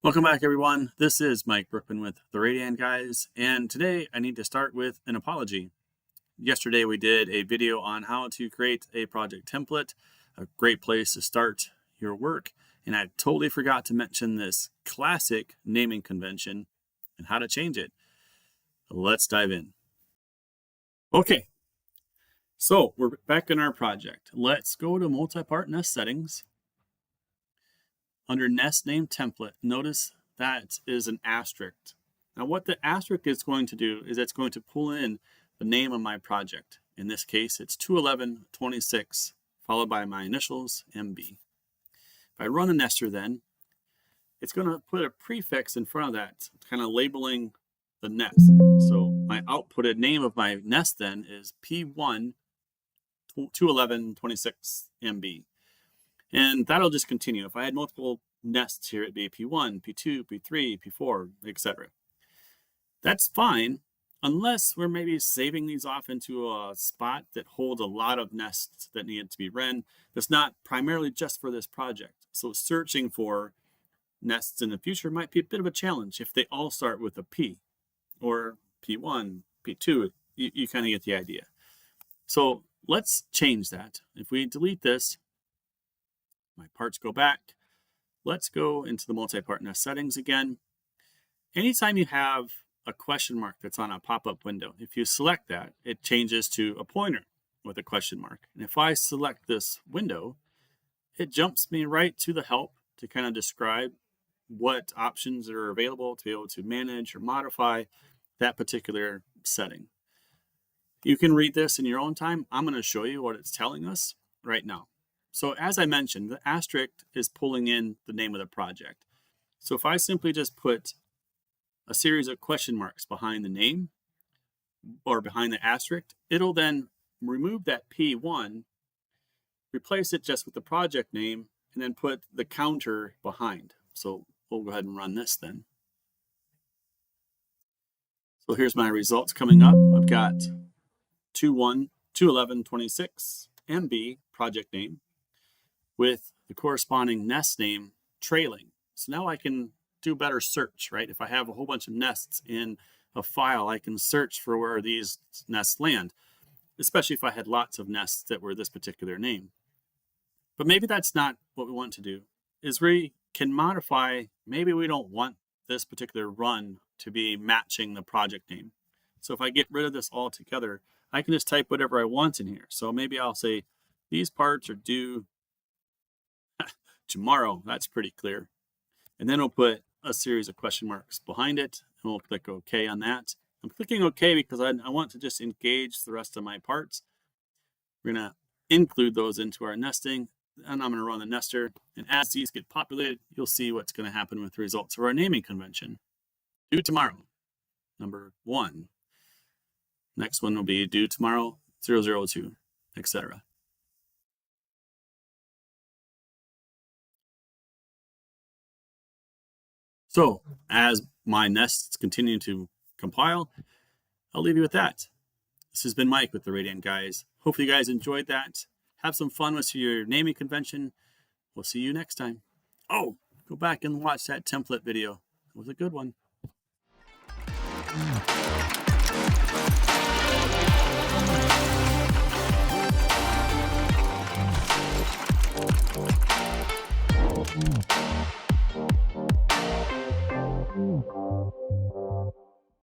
Welcome back, everyone. This is Mike Brookman with the Radan guys, and today I need to start with an apology. Yesterday we did a video on how to create a project template, a great place to start your work, and I totally forgot to mention this classic naming convention and how to change it. Let's dive in. Okay, so we're back in our project. Let's go to multi-part nest settings. Under nest name template, notice that is an asterisk. Now what the asterisk is going to do is it's going to pull in the name of my project. In this case, it's 21126 followed by my initials, MB. If I run a nester then, it's going to put a prefix in front of that, kind of labeling the nest. So my outputted name of my nest then is P1 21126 MB. And that'll just continue. If I had multiple nests here, it'd be P1, P2, P3, P4, etc. That's fine, unless we're maybe saving these off into a spot that holds a lot of nests that need to be run. That's not primarily just for this project. So searching for nests in the future might be a bit of a challenge if they all start with a P or P1, P2. You kind of get the idea. So let's change that. If we delete this, my parts go back. Let's go into the multi-part nest settings again. Anytime you have a question mark that's on a pop-up window, if you select that, it changes to a pointer with a question mark. And if I select this window, it jumps me right to the help to kind of describe what options are available to be able to manage or modify that particular setting. You can read this in your own time. I'm going to show you what it's telling us right now. So as I mentioned, the asterisk is pulling in the name of the project. So if I simply just put a series of question marks behind the name or behind the asterisk, it'll then remove that P1, replace it just with the project name, and then put the counter behind. So we'll go ahead and run this then. So here's my results coming up. I've got 21126 MB project name with the corresponding nest name trailing. So now I can do better search, right? If I have a whole bunch of nests in a file, I can search for where these nests land, especially if I had lots of nests that were this particular name. But maybe that's not what we want to do, is we can modify, maybe we don't want this particular run to be matching the project name. So if I get rid of this altogether, I can just type whatever I want in here. So maybe I'll say these parts are due tomorrow. That's pretty clear. And then we'll put a series of question marks behind it, and we'll click OK on that. I'm clicking OK because I want to just engage the rest of my parts. We're going to include those into our nesting, and I'm going to run the nester. And as these get populated, you'll see what's going to happen with the results of our naming convention. Due tomorrow, number 1. Next one will be due tomorrow, 002, etc. So as my nests continue to compile, I'll leave you with that. This has been Mike with the Radan guys. Hopefully you guys enjoyed that. Have some fun with your naming convention. We'll see you next time. Oh, go back and watch that template video. It was a good one.